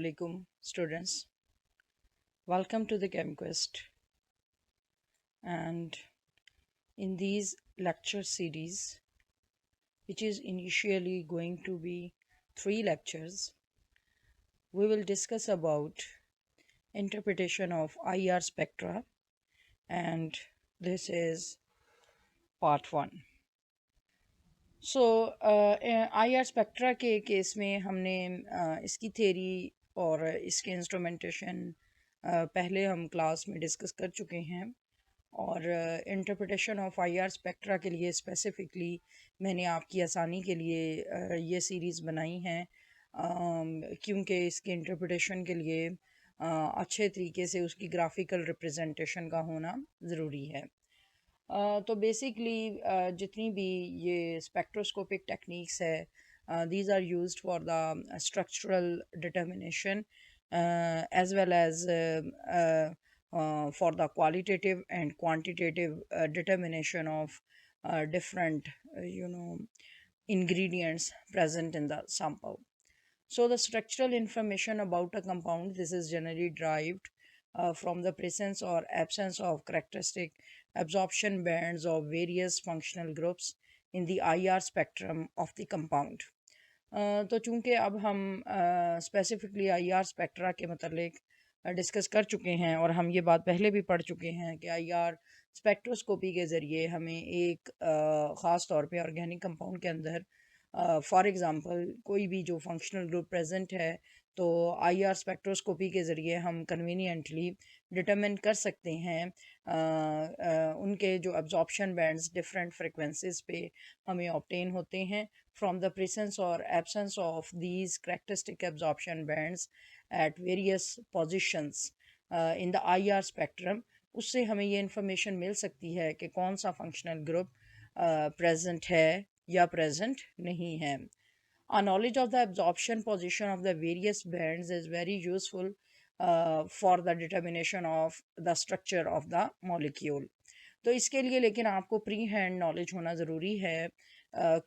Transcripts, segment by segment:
alaikum students. Welcome to the ChemQuest. And in these lecture series, which is initially going to be 3 lectures, we will discuss about interpretation of IR spectra, and this is part 1. So I R spectra के case में हमने इसकी theory और इसके instrumentation पहले हम class में discuss कर चुके हैं और interpretation of I R spectra के लिए स्पेसिफ़िकली मैंने आपकी आसानी के लिए ये सीरीज़ बनाई है क्योंकि इसके इंटरप्रिटेशन के लिए अच्छे तरीके से उसकी ग्राफिकल रिप्रेजेंटेशन का होना ज़रूरी है। तो बेसिकली जितनी भी ये स्पेक्ट्रोस्कोपिक टेक्निक्स है these are used for the structural determination as well as for the qualitative and quantitative determination of different ingredients present in the sample. So the structural information about a compound, this is generally derived from the presence or absence of characteristic absorption bands of various functional groups in the IR spectrum of the compound. तो चूँकि अब हम specifically IR spectra के मतलब discuss कर चुके हैं और हम ये बात पहले भी पढ़ चुके हैं कि IR स्पेक्ट्रोस्कोपी के ज़रिए हमें एक ख़ास तौर पे ऑर्गेनिक कंपाउंड के अंदर फॉर एग्ज़ाम्पल कोई भी जो फंक्शनल ग्रुप प्रेजेंट है तो IR स्पेक्ट्रोस्कोपी के ज़रिए हम कन्वीनियंटली डिटरमिन कर सकते हैं उनके जो एब्जॉर्प्शन बैंड्स डिफरेंट फ्रिक्वेंसीज पे हमें ऑब्टेन होते हैं from the presence or absence of these characteristic absorption bands at various positions in the IR spectrum. उससे हमें ये इंफॉर्मेशन मिल सकती है कि कौन सा फंक्शनल ग्रुप प्रेजेंट है या प्रेजेंट नहीं है. Our knowledge of the absorption position of the various bands is very useful for the determination of the structure of the molecule. तो इसके लिए लेकिन आपको प्री हैंड नॉलेज होना ज़रूरी है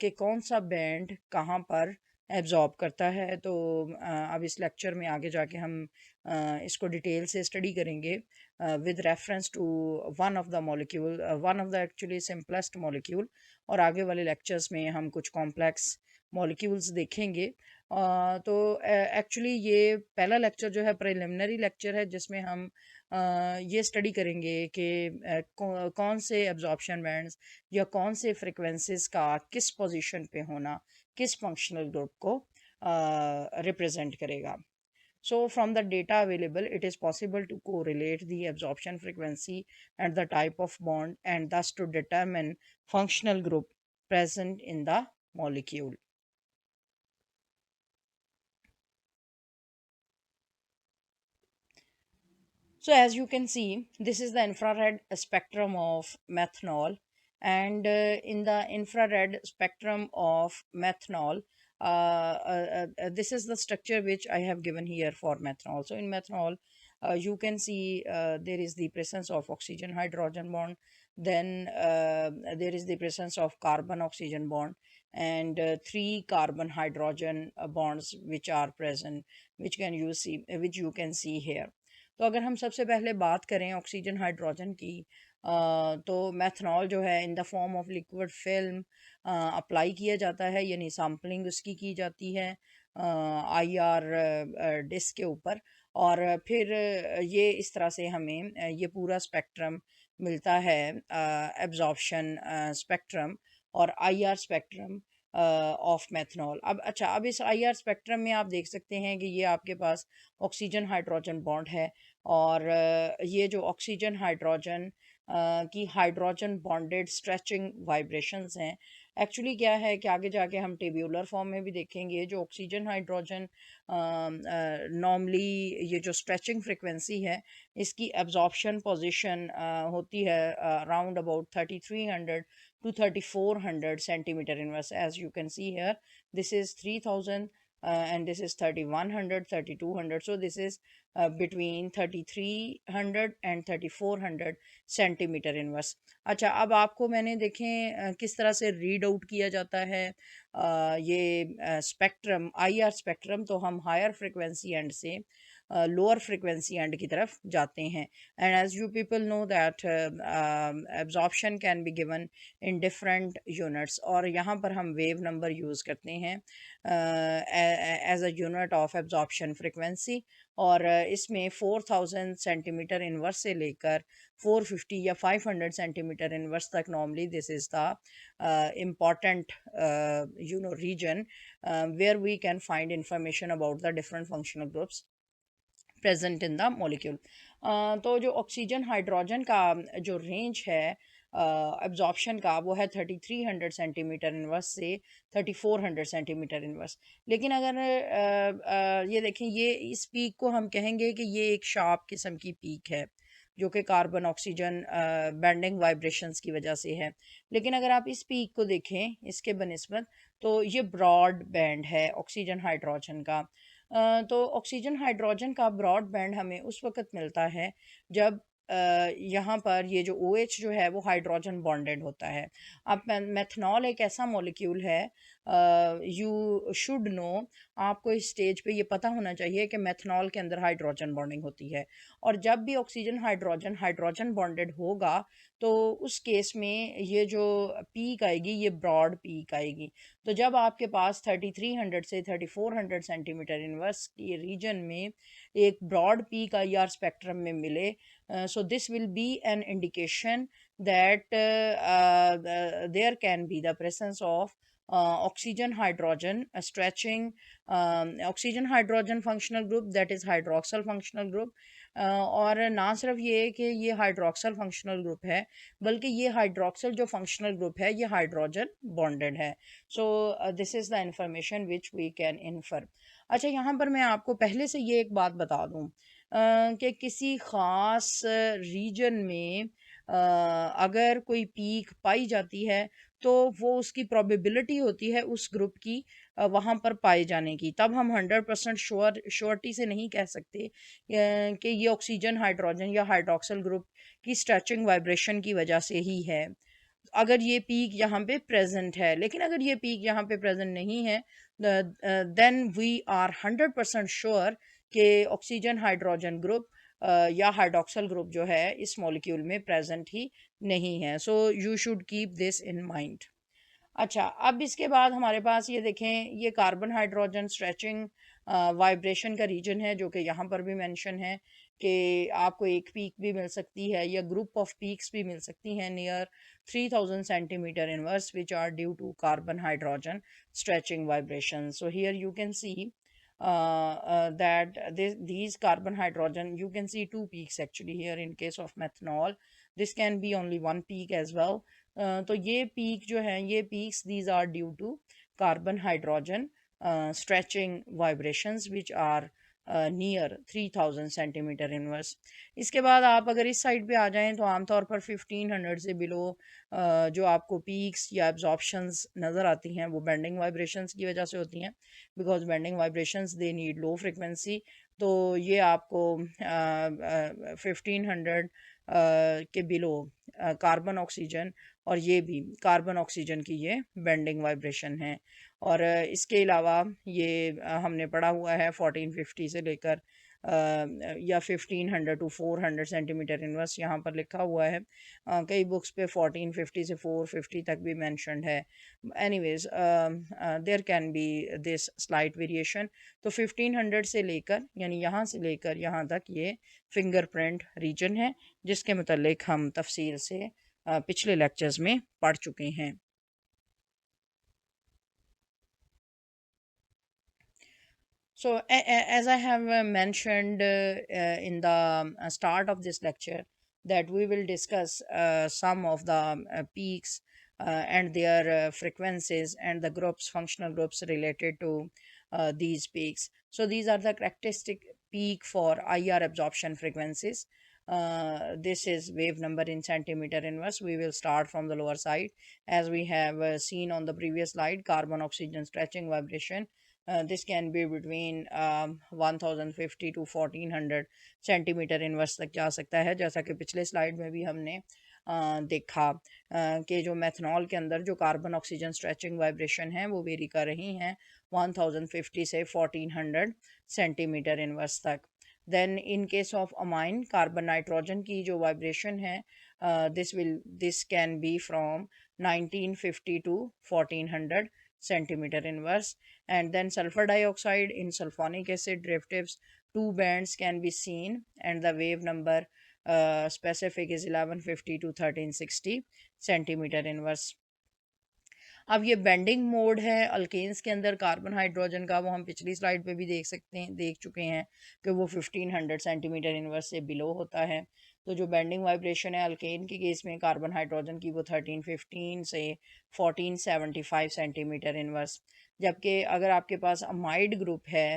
कि कौन सा बैंड कहाँ पर एब्जॉर्ब करता है. तो अब इस लेक्चर में आगे जाके हम इसको डिटेल से स्टडी करेंगे with reference to one of the molecule, one of the actually simplest molecule, और आगे वाले लेक्चर्स में हम कुछ कॉम्प्लेक्स मॉलिक्यूल्स देखेंगे. तो एक्चुअली ये पहला लेक्चर जो है प्रिलिमिनरी लेक्चर है जिसमें हम ये स्टडी करेंगे कि कौन से एब्जॉर्प्शन बैंड्स या कौन से फ्रिक्वेंसीज का किस पोजीशन पे होना किस फंक्शनल ग्रुप को रिप्रेजेंट करेगा. So from the data available, it is possible to correlate the absorption frequency and the type of bond and thus to determine functional group present in the molecule. So as you can see, this is the infrared spectrum of methanol, and in the infrared spectrum of methanol, this is the structure which I have given here for methanol. So in methanol, you can see there is the presence of oxygen hydrogen bond, then there is the presence of carbon oxygen bond, and 3 carbon hydrogen bonds which are present, which you can see here. तो अगर हम सबसे पहले बात करें oxygen hydrogen की तो methanol जो है इन the form of liquid film apply किया जाता है, यानी सैम्पलिंग उसकी की जाती है IR डिस्क के ऊपर, और फिर ये इस तरह से हमें ये पूरा स्पेक्ट्रम मिलता है एब्जॉर्प्शन स्पेक्ट्रम और IR स्पेक्ट्रम ऑफ मेथनॉल. अब इस IR स्पेक्ट्रम में आप देख सकते हैं कि ये आपके पास ऑक्सीजन हाइड्रोजन बॉन्ड है, और ये जो ऑक्सीजन हाइड्रोजन की हाइड्रोजन बॉन्डेड स्ट्रेचिंग वाइब्रेशंस हैं, एक्चुअली क्या है कि आगे जाके हम टेब्यूलर फॉर्म में भी देखेंगे. जो ऑक्सीजन हाइड्रोजन नॉर्मली ये जो स्ट्रेचिंग फ्रिक्वेंसी है इसकी एब्जॉर्प्शन पोजीशन होती है around about 3300 to 3400 centimeter inverse. As you can see here, this is 3000 and this is 3100, 3200. So this is between 3300 and 3400 centimetre inverse. अच्छा, अब आपको मैंने देखें किस तरह से रीड आउट किया जाता है ये स्पेक्ट्रम, आई आर स्पेक्ट्रम. तो हम हायर फ्रिक्वेंसी एंड से लोअर फ्रिक्वेंसी एंड की तरफ जाते हैं. And as you people know that absorption can be given in different units, और यहाँ पर हम वेव नंबर यूज़ करते हैं as a unit of absorption frequency. और इसमें 4000 सेंटीमीटर इनवर्स से लेकर 450 या 500 सेंटीमीटर इनवर्स तक normally this is the important region where we can find information about the different functional groups present in the molecule. तो जो ऑक्सीजन हाइड्रोजन का जो रेंज है एब्जॉर्प्शन का, वो है 3300 सेंटीमीटर इनवर्स से 3400 सेंटीमीटर इनवर्स. लेकिन अगर ये देखें, ये इस पीक को हम कहेंगे कि ये एक शार्प किस्म की पीक है जो कि कार्बन ऑक्सीजन बैंडिंग वाइब्रेशंस की वजह से है. लेकिन अगर आप इस पीक को देखें इसके बनिस्बत, तो ये ब्रॉड बैंड है ऑक्सीजन हाइड्रोजन का. तो ऑक्सीजन हाइड्रोजन का ब्रॉड बैंड हमें उस वक्त मिलता है जब यहाँ पर ये जो OH जो है वो हाइड्रोजन बॉन्डेड होता है. अब मेथनॉल एक ऐसा मॉलिक्यूल है, यू शुड नो, आपको इस स्टेज पे ये पता होना चाहिए कि मेथनॉल के अंदर हाइड्रोजन बॉन्डिंग होती है. और जब भी ऑक्सीजन हाइड्रोजन हाइड्रोजन बॉन्डेड होगा तो उस केस में ये जो पीक आएगी ये ब्रॉड पीक आएगी. तो जब आपके पास 3300 से 3400 सेंटीमीटर इनवर्स की रीजन में एक ब्रॉड पीक IR स्पेक्ट्रम में मिले, so this will be an indication that there can be the presence of oxygen hydrogen stretching oxygen hydrogen functional group, that is hydroxyl functional group. और ना सिर्फ ये कि ये हाइड्रोक्सल फंक्शनल ग्रुप है, बल्कि ये हाइड्रोक्सल जो फंक्शनल ग्रुप है ये हाइड्रोजन बॉन्डेड है. So this is the information which we can infer. अच्छा, यहाँ पर मैं आपको पहले से ये एक बात बता दूँ कि किसी ख़ास रीजन में अगर कोई पीक पाई जाती है तो वो उसकी प्रोबेबिलिटी होती है उस ग्रुप की वहाँ पर पाए जाने की. तब हम 100% श्योरिटी से नहीं कह सकते कि ये ऑक्सीजन हाइड्रोजन या हाइड्रोक्सल ग्रुप की स्ट्रेचिंग वाइब्रेशन की वजह से ही है अगर ये पीक यहाँ पे प्रेजेंट है. लेकिन अगर ये पीक यहाँ पे प्रेजेंट नहीं है, देन वी आर 100% श्योर कि ऑक्सीजन हाइड्रोजन ग्रुप या हाइड्रोक्सल ग्रुप जो है इस मॉलिक्यूल में प्रेजेंट ही नहीं है. So you should keep this in mind. अच्छा, अब इसके बाद हमारे पास ये देखें, ये कार्बन हाइड्रोजन स्ट्रेचिंग वाइब्रेशन का रीजन है जो कि यहाँ पर भी मेंशन है कि आपको एक पीक भी मिल सकती है या ग्रुप ऑफ पीक्स भी मिल सकती हैं near 3000 centimetre inverse which are due to carbon hydrogen stretching vibrations. So here you can see that these carbon hydrogen, you can see two peaks actually here in case of methanol. This can be only one peak as well. तो ये peak जो है ये peaks these are due to carbon hydrogen stretching vibrations which are near 3000 centimetre inverse. इसके बाद आप अगर इस साइड पे आ जाएं तो आमतौर पर 1500 से बिलो जो आपको पीक्स या एब्जॉर्प्शंस नज़र आती हैं वो बेंडिंग वाइब्रेशंस की वजह से होती हैं, because bending vibrations they need low frequency. तो ये आपको 1500 के बिलो कार्बन ऑक्सीजन, और ये भी कार्बन ऑक्सीजन की ये बेंडिंग वाइब्रेशन है. और इसके अलावा ये हमने पढ़ा हुआ है 1450 से लेकर या 1500 टू 400 सेंटीमीटर इनवर्स यहाँ पर लिखा हुआ है. कई बुक्स पे 1450 से 450 तक भी मेंशन्ड है. Anyways there can be this slight variation. तो 1500 से लेकर यानी यहाँ से लेकर यहाँ तक ये फिंगरप्रिंट रीजन है जिसके मुतल्लिक हम तफसील से पिछले लेक्चर्स में पढ़ चुके हैं. So, as I have mentioned in the start of this lecture, that we will discuss some of the peaks and their frequencies and the groups, functional groups related to these peaks. So, these are the characteristic peak for IR absorption frequencies. This is wave number in centimeter inverse. We will start from the lower side as we have seen on the previous slide. Carbon oxygen stretching vibration this can be between 1050 to 1400 centimetre inverse तक जा सकता है। जैसा कि पिछले slide में भी हमने देखा कि जो मेथनॉल के अंदर जो कार्बन ऑक्सीजन स्ट्रेचिंग वाइब्रेशन है वो वेरी कर रही हैं 1050 से 1400 सेंटीमीटर इनवर्स तक। Then in case of amine carbon nitrogen की जो वाइब्रेशन है this can be from 1950 to 1400 centimeter inverse. And then sulfur dioxide in sulfonic acid derivatives, two bands can be seen and the wave number specific is 1150 to 1360 centimeter inverse. अब ये bending mode है alkanes के अंदर carbon hydrogen का, वो हम पिछली slide पे भी देख चुके हैं कि वो 1500 सेंटीमीटर इनवर्स से बिलो होता है। तो जो बेंडिंग वाइब्रेशन है अल्केन के केस में कार्बन हाइड्रोजन की वो 1315 से 1475 सेंटीमीटर इनवर्स। जबकि अगर आपके पास अमाइड ग्रुप है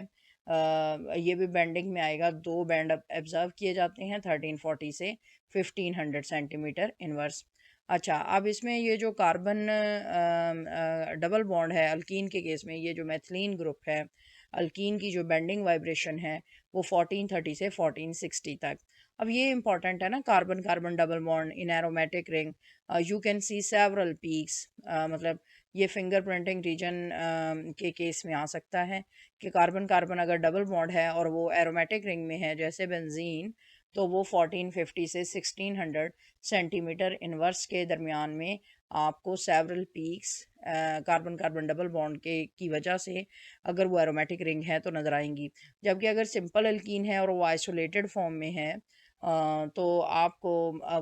ये भी बेंडिंग में आएगा, दो बैंड ऑब्जर्व किए जाते हैं 1340 से 1500 सेंटीमीटर इनवर्स। अच्छा, अब इसमें ये जो कार्बन डबल बॉन्ड है अल्कीन के केस में, ये जो मैथिलीन ग्रुप है अल्कीन की जो बेंडिंग वाइब्रेशन है वो 1430 से 1460 तक। अब ये इंपॉर्टेंट है ना, carbon carbon double bond in aromatic ring you can C several peaks, मतलब ये फिंगरप्रिंटिंग रीजन के केस में आ सकता है कि कार्बन कार्बन अगर डबल बॉन्ड है और वो एरोमेटिक रिंग में है जैसे बेंजीन, तो वो 1450 से 1600 सेंटीमीटर इनवर्स के दरमियान में आपको several peaks carbon carbon double bond के की वजह से अगर वो एरोमेटिक रिंग है तो नज़र आएंगी। जबकि अगर सिंपल अल्कीन है और वो आइसोलेटेड फॉर्म में है तो आपको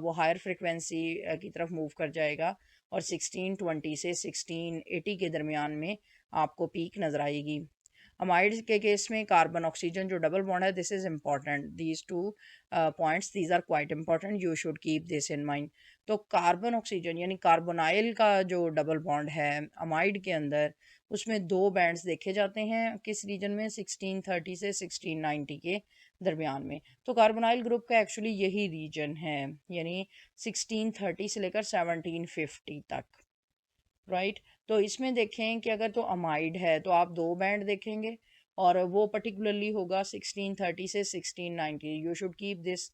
वो हायर फ्रिक्वेंसी की तरफ मूव कर जाएगा और 1620 से 1680 के दरमियान में आपको पीक नज़र आएगी। अमाइड के केस में कार्बन ऑक्सीजन जो डबल बॉन्ड है, this is important, these two points these are quite important, you should keep this in mind. तो कार्बन ऑक्सीजन यानी कार्बोनाइल का जो डबल बॉन्ड है अमाइड के अंदर, उसमें दो बैंड्स देखे जाते हैं किस रीजन में, 1630 से 1690 के दरमियान में। तो कार्बोनाइल ग्रुप का एक्चुअली यही रीजन है, यानी 1630 से लेकर 1750 तक, राइट। तो इसमें देखें कि अगर तो अमाइड है तो आप दो बैंड देखेंगे और वो पर्टिकुलरली होगा 1630 से 1690। You should keep this,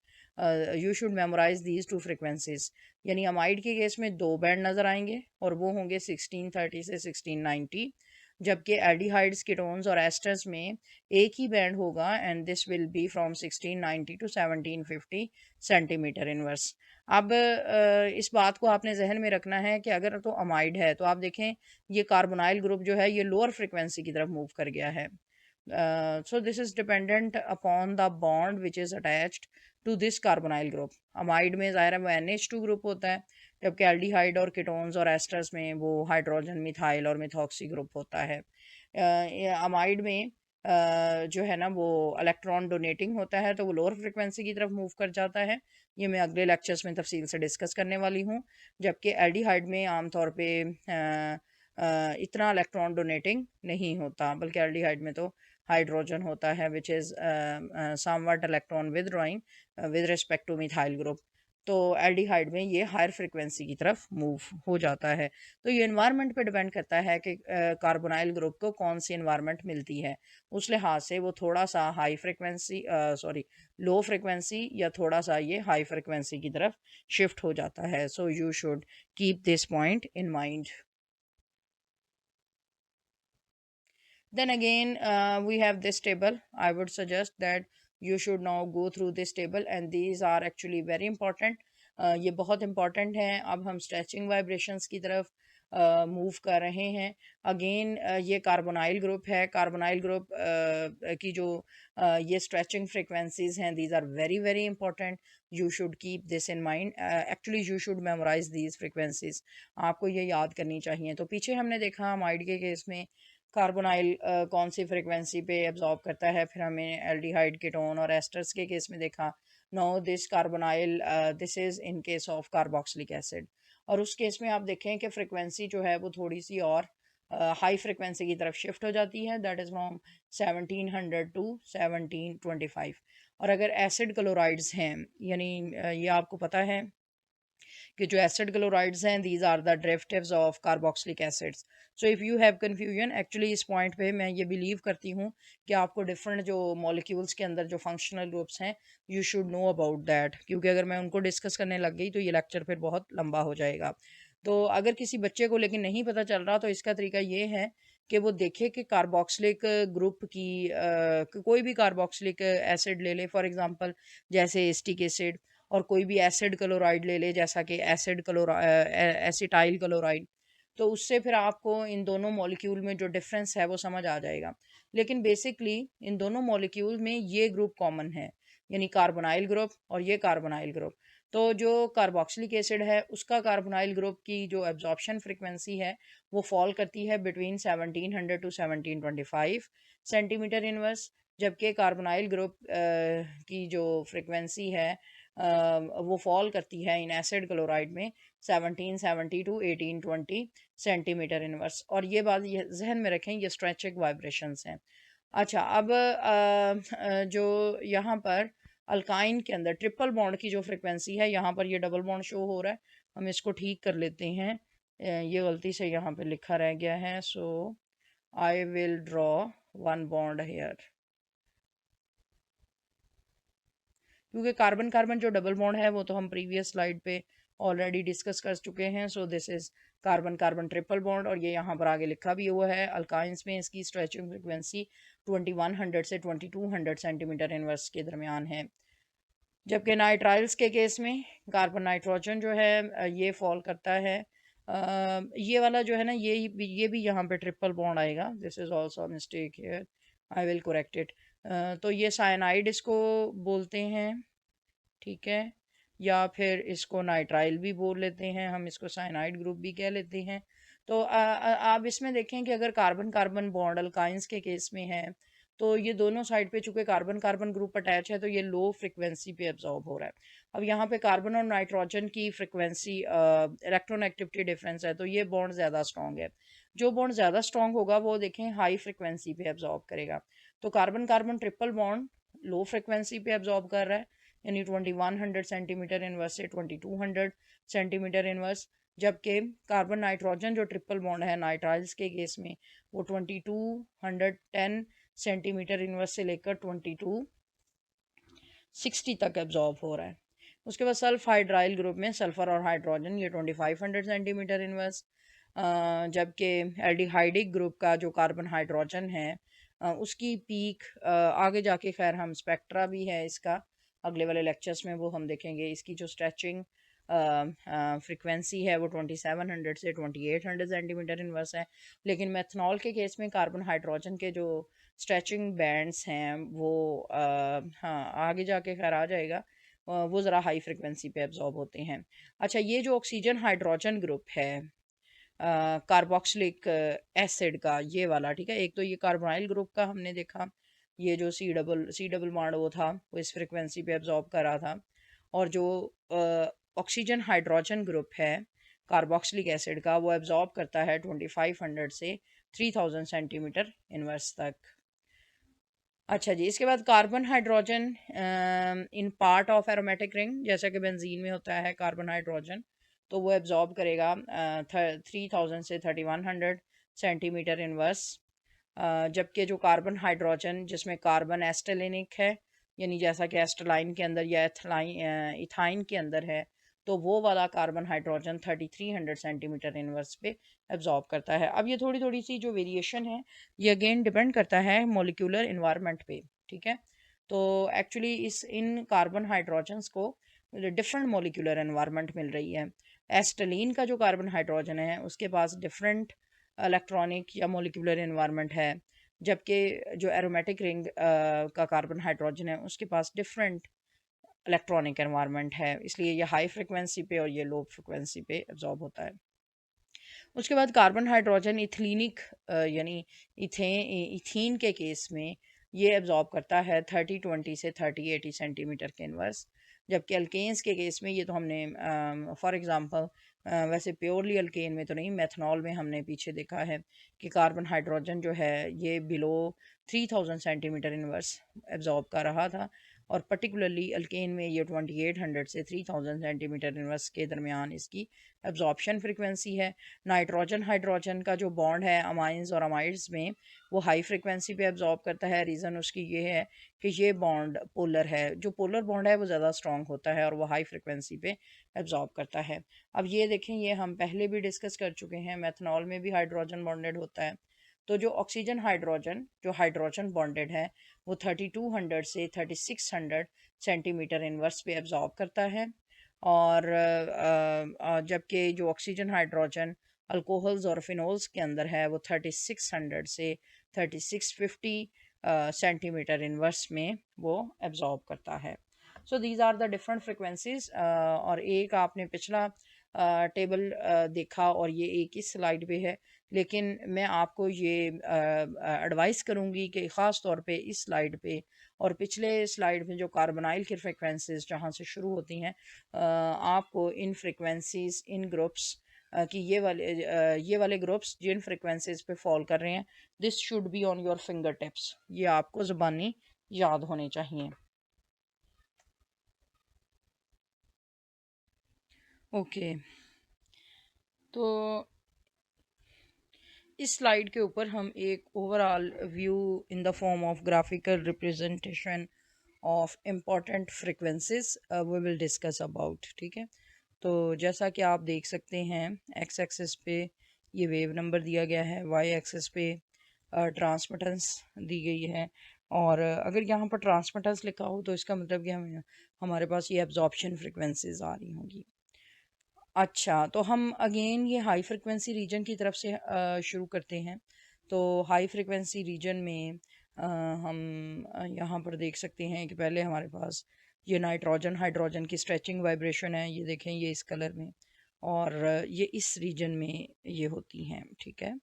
you should memorise these two frequencies. यानी अमाइड के केस में दो बैंड नज़र आएंगे और वो होंगे 1630 से 1690, जबकि एल्डिहाइड्स कीटोन्स और एस्टर्स में एक ही बैंड होगा and this will be from 1690 to 1750 centimetre inverse. अब इस बात को आपने जहन में रखना है कि अगर तो अमाइड है तो आप देखें ये कार्बोनाइल ग्रुप जो है ये लोअर फ्रिक्वेंसी की तरफ मूव कर गया है। So this is dependent upon the bond which is attached to this carbonyl group. Amide में ज़ाहिर है वो NH2 ग्रुप होता है, जबकि एल्डिहाइड और कीटोन्स और एस्टर्स में वो हाइड्रोजन मिथाइल और मिथॉक्सी ग्रुप होता है। अमाइड में जो है ना वो इलेक्ट्रॉन डोनेटिंग होता है तो वो लोअर फ्रिक्वेंसी की तरफ मूव कर जाता है। ये मैं अगले लेक्चर्स में तफसील से डिस्कस करने वाली हूँ। जबकि एल्डिहाइड में आमतौर पे इतना इलेक्ट्रॉन डोनेटिंग नहीं होता, बल्कि एल्डिहाइड में तो हाइड्रोजन होता है which is somewhat electron withdrawing with respect two methyl group. तो एल्डिहाइड में ये हायर फ्रिक्वेंसी की तरफ मूव हो जाता है। तो ये इन्वायरमेंट पे डिपेंड करता है कि कार्बोनाइल ग्रुप को कौन सी इन्वायरमेंट मिलती है, उस लिहाज से वो थोड़ा सा high frequency sorry low frequency या थोड़ा सा ये हाई फ्रिक्वेंसी की तरफ शिफ्ट हो जाता है। So you should keep this point in mind. Then again, we have this table. I would suggest that you should now go through this table and these are actually very important. ये बहुत important हैं। अब हम stretching vibrations की तरफ move कर रहे हैं। अगेन ये कार्बोनाइल ग्रुप है। कार्बोनाइल ग्रुप की जो ये स्ट्रेचिंग फ्रिक्वेंसीज हैं, these are very very important, you should keep this in mind. Actually you should memorise these frequencies, आपको ये याद करनी चाहिए। तो पीछे हमने देखा अमाइड के केस में कार्बोनाइल कौन सी फ्रिक्वेंसी पे एब्जॉर्ब करता है, फिर हमें एल्डिहाइड कीटोन और एस्टर्स के केस में देखा no this carbonyl this is in case of carboxylic acid. और उस केस में आप देखें कि फ्रिक्वेंसी जो है वो थोड़ी सी और हाई फ्रिक्वेंसी की तरफ शिफ्ट हो जाती है, दैट इज़ फ्रॉम 1700 टू 1725। और अगर एसिड क्लोराइड्स हैं, यानी ये आपको पता है कि जो एसिड क्लोराइड्स हैं these are the derivatives of carboxylic acids. So if you have confusion, actually इस पॉइंट पे मैं ये बिलीव करती हूँ कि आपको डिफरेंट जो मॉलिक्यूल्स के अंदर जो फंक्शनल ग्रुप्स हैं you should know about that, क्योंकि अगर मैं उनको डिस्कस करने लग गई तो ये लेक्चर फिर बहुत लंबा हो जाएगा। तो अगर किसी बच्चे को लेकिन नहीं पता चल रहा तो इसका तरीका ये है कि वो देखे कि कार्बोक्सिलिक ग्रुप की कोई भी कार्बोक्सिलिक एसिड ले ले, फॉर एग्जांपल जैसे एसिटिक एसिड, और कोई भी एसिड क्लोराइड ले ले जैसा कि एसिटाइल क्लोराइड, तो उससे फिर आपको इन दोनों मॉलिक्यूल में जो डिफरेंस है वो समझ आ जाएगा। लेकिन बेसिकली इन दोनों मॉलिक्यूल में ये ग्रुप कॉमन है, यानी कार्बोनाइल ग्रुप और ये कार्बोनाइल ग्रुप। तो जो कार्बोक्सिलिक एसिड है उसका कार्बोनाइल ग्रुप की जो एब्जॉर्प्शन फ्रिक्वेंसी है वो फॉल करती है बिटवीन 1700 टू 1725 सेंटीमीटर इनवर्स, जबकि कार्बोनाइल ग्रुप की जो फ्रिक्वेंसी है वो फॉल करती है इन एसिड क्लोराइड में 1770 टू 1820 सेंटीमीटर इनवर्स। और ये बात ये जहन में रखें, ये स्ट्रेचिक वाइब्रेशंस हैं। अच्छा, अब जो यहाँ पर अल्काइन के अंदर ट्रिपल बॉन्ड की जो फ्रिक्वेंसी है, यहाँ पर ये डबल बॉन्ड शो हो रहा है, हम इसको ठीक कर लेते हैं। ये गलती से यहाँ पे लिखा रह गया है, so I will draw one bond here, क्योंकि कार्बन कार्बन जो डबल बॉन्ड है वो तो हम प्रीवियस स्लाइड पे ऑलरेडी डिस्कस कर चुके हैं। So this is carbon carbon triple bond, और ये यहाँ पर आगे लिखा भी हुआ है अल्काइंस में इसकी स्ट्रेचिंग फ्रिक्वेंसी 2100 से 2200 सेंटीमीटर इनवर्स के दरमियान है। जबकि नाइट्राइल्स के केस में कार्बन नाइट्रोजन जो है ये फॉल करता है, ये वाला जो है ना ये भी यहाँ पे ट्रिपल बॉन्ड आएगा, this is also mistake here, I will correct it. तो ये साइनाइड इसको बोलते हैं, ठीक है, या फिर इसको नाइट्राइल भी बोल लेते हैं, हम इसको साइनाइड ग्रुप भी कह लेते हैं। तो आप इसमें देखें कि अगर कार्बन कार्बन बॉन्ड अल्काइंस के केस में है तो ये दोनों साइड पे चूंकि कार्बन कार्बन ग्रुप अटैच है तो ये लो फ्रिक्वेंसी पे एब्जॉर्ब हो रहा है। अब यहाँ पे कार्बन और नाइट्रोजन की फ्रिक्वेंसी इलेक्ट्रॉन एक्टिविटी डिफरेंस है, तो ये बॉन्ड ज़्यादा स्ट्रॉन्ग है। जो बॉन्ड ज़्यादा स्ट्रॉन्ग होगा वो देखें हाई फ्रिक्वेंसी पे एब्जॉर्ब करेगा। तो carbon carbon triple bond low frequency पे एब्जॉर्ब कर रहा है, यानी 2100 सेंटीमीटर इनवर्स से 2200 सेंटीमीटर इनवर्स, जबकि कार्बन नाइट्रोजन जो ट्रिपल बॉन्ड है नाइट्राइल्स के केस में वो 2210 सेंटीमीटर इनवर्स से लेकर 2260 तक एब्जॉर्ब हो रहा है। उसके बाद सल्फ हाइड्राइल ग्रुप में सल्फर और हाइड्रोजन ये 2500 सेंटीमीटर इनवर्स, जबकि एल्डिहाइडिक ग्रुप का जो कार्बन हाइड्रोजन है उसकी पीक आगे जाके खैर हम स्पेक्ट्रा भी है इसका, अगले वाले लेक्चर्स में वो हम देखेंगे। इसकी जो स्ट्रेचिंग फ्रिक्वेंसी है वो 2700 से 2800 सेंटीमीटर इनवर्स है। लेकिन मेथनॉल के केस में कार्बन हाइड्रोजन के जो स्ट्रेचिंग बैंड्स हैं वो हाँ आगे जाके खैर आ जाएगा, वो ज़रा हाई फ्रिक्वेंसी पे एब्जॉर्ब होते हैं। अच्छा, ये जो ऑक्सीजन हाइड्रोजन ग्रुप है कार्बोक्सिलिक एसिड का ये वाला, ठीक है, एक तो ये कार्बोनाइल ग्रुप का हमने देखा, ये जो सी डबल बॉन्ड वो था वो इस फ्रिक्वेंसी पे एब्जॉर्ब कर रहा था, और जो ऑक्सीजन हाइड्रोजन ग्रुप है कार्बोक्सिलिक एसिड का वो एब्जॉर्ब करता है 2500 से 3000 सेंटीमीटर इनवर्स तक। अच्छा जी, इसके बाद carbon hydrogen in part of aromatic ring, जैसा कि बेंजीन में होता है कार्बन हाइड्रोजन, तो वो एब्जॉर्ब करेगा 3000 से 3100 सेंटीमीटर इनवर्स, जबकि जो कार्बन हाइड्रोजन जिसमें कार्बन एस्टेलिनिक है, यानी जैसा कि एस्टेलाइन के अंदर या इथाइन के अंदर है, तो वो वाला कार्बन हाइड्रोजन 3300 सेंटीमीटर इनवर्स पे एब्जॉर्ब करता है। अब ये थोड़ी थोड़ी सी जो वेरिएशन है ये अगेन डिपेंड करता है मोलिकुलर इन्वायरमेंट पे, ठीक है। तो एक्चुअली इन कार्बन हाइड्रोजन्स को डिफरेंट मोलिकुलर इन्वायरमेंट मिल रही है। एस्टेलिन का जो कार्बन हाइड्रोजन है उसके पास डिफरेंट इलेक्ट्रॉनिक या मोलिकुलर इन्वायरमेंट है, जबकि जो एरोमेटिक रिंग का कार्बन हाइड्रोजन है उसके पास डिफरेंट इलेक्ट्रॉनिक एनवायरनमेंट है, इसलिए ये हाई फ्रिक्वेंसी पे और ये लो फ्रिक्वेंसी पे एब्जॉर्ब होता है। उसके बाद कार्बन हाइड्रोजन इथिलीनिक यानी इथीन के केस में ये एब्जॉर्ब करता है 3020 से 3080 सेंटीमीटर के इनवर्स, जबकि अल्केन्स के केस में ये तो हमने फॉर एग्जांपल वैसे प्योरली अल्केन में तो नहीं, मेथनॉल में हमने पीछे देखा है कि कार्बन हाइड्रोजन जो है ये बिलो 3000 सेंटीमीटर इनवर्स एब्जॉर्ब कर रहा था, और पर्टिकुलरली अल्केन में ये 2800 से 3000 सेंटीमीटर इनवर्स के दरमियान इसकी एब्जॉर्प्शन फ्रिक्वेंसी है। नाइट्रोजन हाइड्रोजन का जो बॉन्ड है अमाइंस और अमाइड्स में वो हाई फ्रिक्वेंसी पे एब्जॉर्ब करता है। रीज़न उसकी ये है कि ये बॉन्ड पोलर है, जो पोलर बॉन्ड है वो ज़्यादा स्ट्रॉन्ग होता है और वो हाई फ्रिक्वेंसी पे एब्जॉर्ब करता है। अब ये देखें, ये हम पहले भी डिस्कस कर चुके हैं, मेथनॉल में भी हाइड्रोजन बॉन्डेड होता है। तो जो ऑक्सीजन हाइड्रोजन जो हाइड्रोजन बॉन्डेड है वो 3200 से 3600 सेंटीमीटर इनवर्स पे एब्जॉर्ब करता है। और जबकि जो ऑक्सीजन हाइड्रोजन अल्कोहल्स और फिनोल्स के अंदर है वो 3600 से 3650 सेंटीमीटर इनवर्स में वो एब्जॉर्ब करता है। So these are the different frequencies. और एक आपने पिछला टेबल देखा और ये एक ही स्लाइड पे है, लेकिन मैं आपको ये एडवाइस करूँगी कि ख़ास तौर पे इस स्लाइड पे और पिछले स्लाइड में जो कार्बोनाइल की फ्रिक्वेंसीज जहाँ से शुरू होती हैं, आपको इन फ्रिक्वेंसीज इन ग्रुप्स कि ये वाले ग्रुप्स जिन फ्रिक्वेंसीज पे फॉल कर रहे हैं, this should be on your finger tips, ये आपको ज़बानी याद होने चाहिए। ओके, तो इस स्लाइड के ऊपर हम एक overall view in the form of graphical representation of important frequencies we will discuss about. ठीक है, तो जैसा कि आप देख सकते हैं, एक्स एक्सिस पे ये वेव नंबर दिया गया है, वाई एक्सिस पे ट्रांसमिटेंस दी गई है। और अगर यहाँ पर ट्रांसमिटेंस लिखा हो तो इसका मतलब कि हमारे पास ये एब्जॉर्प्शन फ्रिक्वेंसीज आ रही होंगी। अच्छा, तो हम अगेन ये हाई फ्रिक्वेंसी रीजन की तरफ से शुरू करते हैं। तो हाई फ्रिक्वेंसी रीजन में हम यहाँ पर देख सकते हैं कि पहले हमारे पास ये नाइट्रोजन हाइड्रोजन की स्ट्रेचिंग वाइब्रेशन है, ये देखें ये इस कलर में, और ये इस रीजन में ये होती हैं। ठीक है,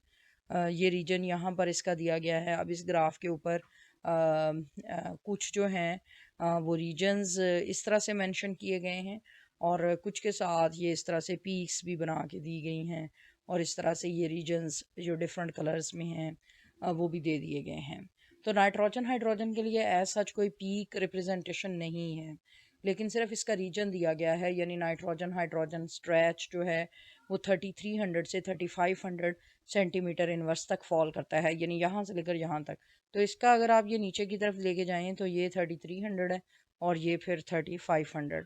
ये रीजन यहाँ पर इसका दिया गया है। अब इस ग्राफ के ऊपर कुछ जो हैं वो रीजन्स इस तरह से मेंशन किए गए हैं और कुछ के साथ ये इस तरह से पीक्स भी बना के दी गई हैं, और इस तरह से ये रीजन्स जो डिफरेंट कलर्स में हैं वो भी दे दिए गए हैं। तो नाइट्रोजन हाइड्रोजन के लिए एज सच कोई पीक रिप्रेजेंटेशन नहीं है, लेकिन सिर्फ इसका रीजन दिया गया है। यानी नाइट्रोजन हाइड्रोजन स्ट्रेच जो है वो 3300 से 3500 सेंटीमीटर इनवर्स तक फॉल करता है, यानी यहाँ से लेकर यहाँ तक। तो इसका अगर आप ये नीचे की तरफ लेके जाएं तो ये 3300 है और ये फिर 3500।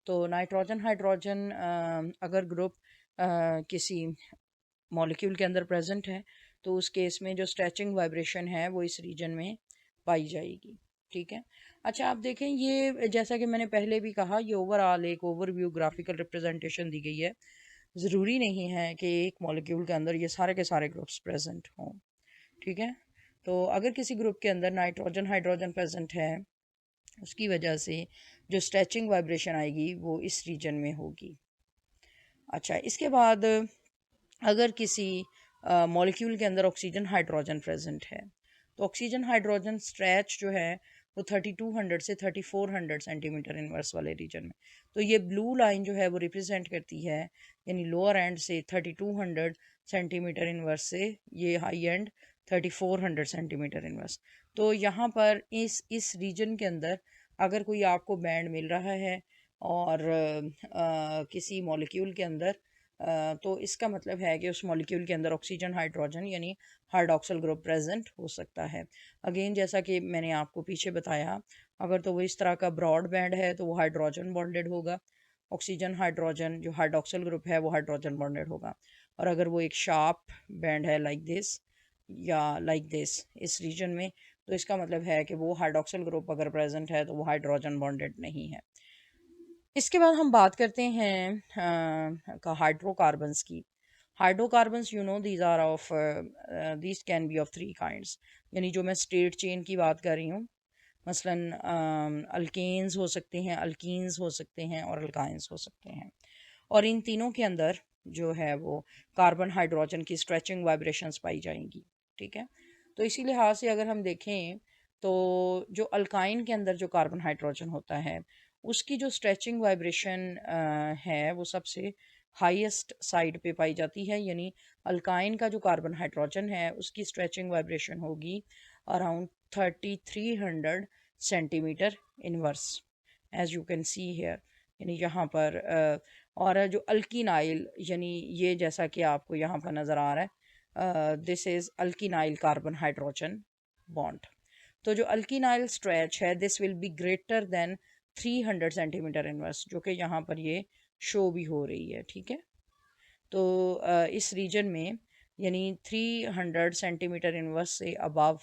तो नाइट्रोजन हाइड्रोजन अगर ग्रुप किसी मॉलिक्यूल के अंदर प्रेजेंट है तो उस केस में जो स्ट्रेचिंग वाइब्रेशन है वो इस रीजन में पाई जाएगी। ठीक है, अच्छा आप देखें, ये जैसा कि मैंने पहले भी कहा, ये ओवरऑल एक ओवरव्यू ग्राफिकल रिप्रेजेंटेशन दी गई है। ज़रूरी नहीं है कि एक मॉलिक्यूल के अंदर ये सारे के सारे ग्रुप्स प्रेजेंट हों। ठीक है, तो अगर किसी ग्रुप के अंदर नाइट्रोजन हाइड्रोजन प्रेजेंट है, उसकी वजह से जो स्ट्रेचिंग वाइब्रेशन आएगी वो इस रीजन में होगी। अच्छा, इसके बाद अगर किसी मॉलिक्यूल के अंदर ऑक्सीजन हाइड्रोजन प्रेजेंट है तो ऑक्सीजन हाइड्रोजन स्ट्रेच जो है वो 3200 से 3400 सेंटीमीटर इनवर्स वाले रीजन में। तो ये ब्लू लाइन जो है वो रिप्रेजेंट करती है, यानी लोअर एंड से 3200 सेंटीमीटर इनवर्स से ये हाई एंड 3400 सेंटीमीटर इनवर्स। तो यहाँ पर इस रीजन के अंदर अगर कोई आपको बैंड मिल रहा है और किसी मॉलिक्यूल के अंदर, तो इसका मतलब है कि उस मॉलिक्यूल के अंदर ऑक्सीजन हाइड्रोजन यानी हाइड्रॉक्सिल ग्रुप प्रेजेंट हो सकता है। अगेन जैसा कि मैंने आपको पीछे बताया, अगर तो वो इस तरह का ब्रॉड बैंड है तो वो हाइड्रोजन बॉन्डेड होगा, ऑक्सीजन हाइड्रोजन जो हाइड्रॉक्सिल ग्रुप है वो हाइड्रोजन बॉन्डेड होगा। और अगर वो एक शार्प बैंड है लाइक दिस या लाइक दिस इस रीजन में, तो इसका मतलब है कि वो हाइड्रॉक्सिल ग्रुप अगर प्रेजेंट है तो वो हाइड्रोजन बॉन्डेड नहीं है। इसके बाद हम बात करते हैं का हाइड्रोकार्बन्स की। Hydrocarbons you know these are of these can be of three kinds, यानी जो मैं स्ट्रेट चेन की बात कर रही हूँ, मसलन अल्केन्स हो सकते हैं, अल्कीन्स हो सकते हैं और अल्काइंस हो सकते हैं। और इन तीनों के अंदर जो है वो कार्बन हाइड्रोजन की स्ट्रेचिंग वाइब्रेशंस पाई जाएंगी। ठीक है, तो इसी लिहाज से अगर हम देखें तो जो अल्काइन के अंदर जो कार्बन हाइड्रोजन होता है उसकी जो स्ट्रेचिंग वाइब्रेशन है वो सबसे हाईएस्ट साइड पे पाई जाती है, यानी अल्काइन का जो कार्बन हाइड्रोजन है उसकी स्ट्रेचिंग वाइब्रेशन होगी around 3300 centimetre inverse as you can see here, यानी यहाँ पर और जो अल्कीनाइल, यानी ये जैसा कि आपको यहाँ पर नज़र आ रहा है, this is alkynyl carbon hydrogen bond. तो जो अल्कीनाइल स्ट्रेच है this will be greater than 300 centimetre inverse, जो कि यहाँ पर ये शो भी हो रही है, ठीक है। तो इस रीजन में यानी 300 सेंटीमीटर इनवर्स से अबव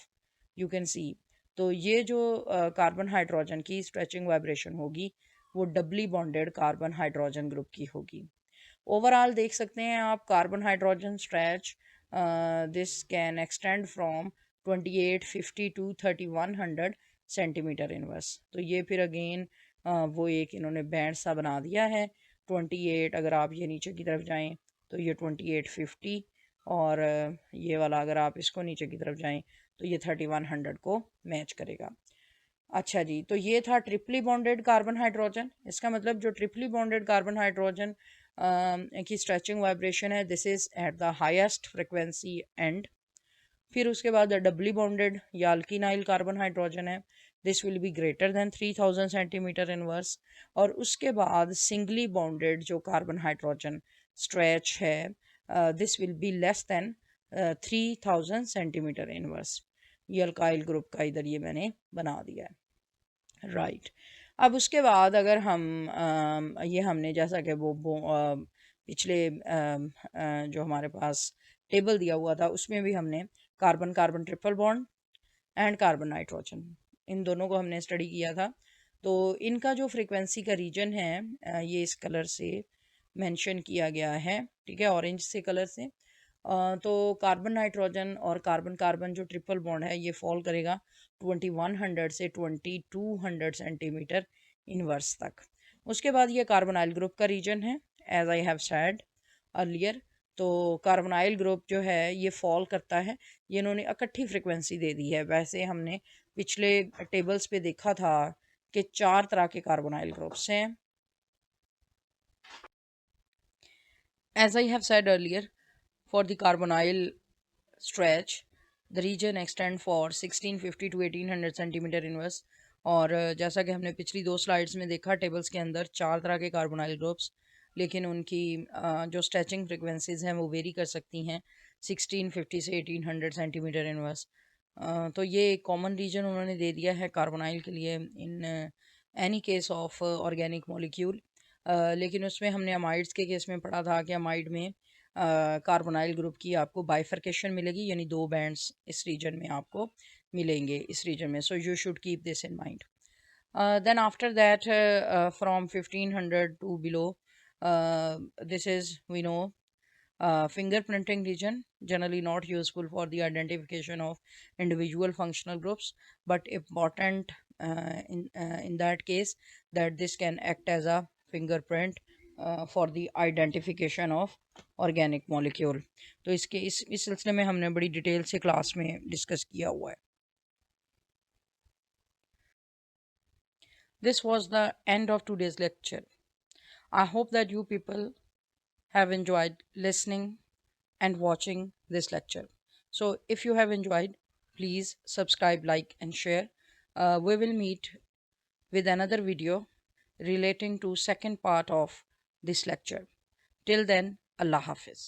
यू कैन सी, तो ये जो कार्बन हाइड्रोजन की स्ट्रेचिंग वाइब्रेशन होगी वो doubly bonded carbon hydrogen group की होगी। ओवरऑल देख सकते हैं आप carbon hydrogen stretch this can extend from 2850 to 3100 centimetre inverse. तो ये फिर अगेन वो एक इन्होंने बैंड सा बना दिया है। 28 अगर आप ये नीचे की तरफ जाएं तो ये 2850, और ये वाला अगर आप इसको नीचे की तरफ जाएं तो ये 3100 को मैच करेगा। अच्छा जी, तो ये था ट्रिपली बॉन्डेड कार्बन हाइड्रोजन। इसका मतलब जो ट्रिपली बॉन्डेड कार्बन हाइड्रोजन की स्ट्रेचिंग वाइब्रेशन है this is at the highest frequency and. फिर उसके बाद डबली बॉन्डेड या अल्कीनाइल कार्बन हाइड्रोजन है, this will be greater then 3000 centimetre inverse. और उसके बाद सिंगली बॉन्डेड जो कार्बन हाइड्रोजन स्ट्रेच है this will be less than 3000 centimetre inverse. ये अल्काइल ग्रुप का इधर ये मैंने बना दिया है, राइट। अब उसके बाद अगर हम ये हमने जैसा कि पिछले जो हमारे पास टेबल दिया हुआ था उसमें भी हमने carbon carbon triple bond and carbon nitrogen in दोनों को हमने स्टडी किया था। तो इनका जो फ्रीक्वेंसी का रीजन है ये इस कलर से मेंशन किया गया है, ठीक है, ऑरेंज से कलर से। तो कार्बन नाइट्रोजन और कार्बन कार्बन जो ट्रिपल बॉन्ड है ये फॉल करेगा 2100 से 2200 सेंटीमीटर इनवर्स तक। उसके बाद ये कार्बोनाइल ग्रुप का रीजन है as I have said earlier. तो कार्बोनाइल ग्रुप जो है ये फॉल करता है, ये इन्होंने इकट्ठी फ्रिक्वेंसी दे दी है। वैसे हमने पिछले टेबल्स पे देखा था कि 4 तरह के कार्बोनाइल ग्रुप्स हैं। As I have said earlier, for the carbonyl stretch, the region extend for 1650 to 1800 centimetre inverse. और जैसा कि हमने पिछली 2 स्लाइड्स में देखा टेबल्स के अंदर 4 तरह के कार्बोनाइल ग्रुप्स, लेकिन उनकी जो स्ट्रेचिंग फ्रिक्वेंसीज हैं वो वेरी कर सकती हैं 1650 से 1800 सेंटीमीटर इनवर्स। तो ये एक कॉमन रीजन उन्होंने दे दिया है कार्बोनाइल के लिए in any case of organic molecule. लेकिन उसमें हमने अमाइड्स के केस में पढ़ा था कि अमाइड में कार्बोनाइल ग्रुप की आपको बाइफर्केशन मिलेगी, यानी 2 बैंड्स इस रीजन में आपको मिलेंगे इस रीजन में। So you should keep this in mind. Then after that from 1500 to below, this is we know fingerprinting region, generally not useful for the identification of individual functional groups, but important in that case that this can act as a fingerprint for the identification of organic molecule। तो इसके इस सिलसिले में हमने बड़ी detail से class में discuss किया हुआ है। This was the end of today's lecture. I hope that you people have enjoyed listening and watching this lecture. So if you have enjoyed, please subscribe, like and share. We will meet with another video relating to second part of this lecture. Till then, Allah Hafiz.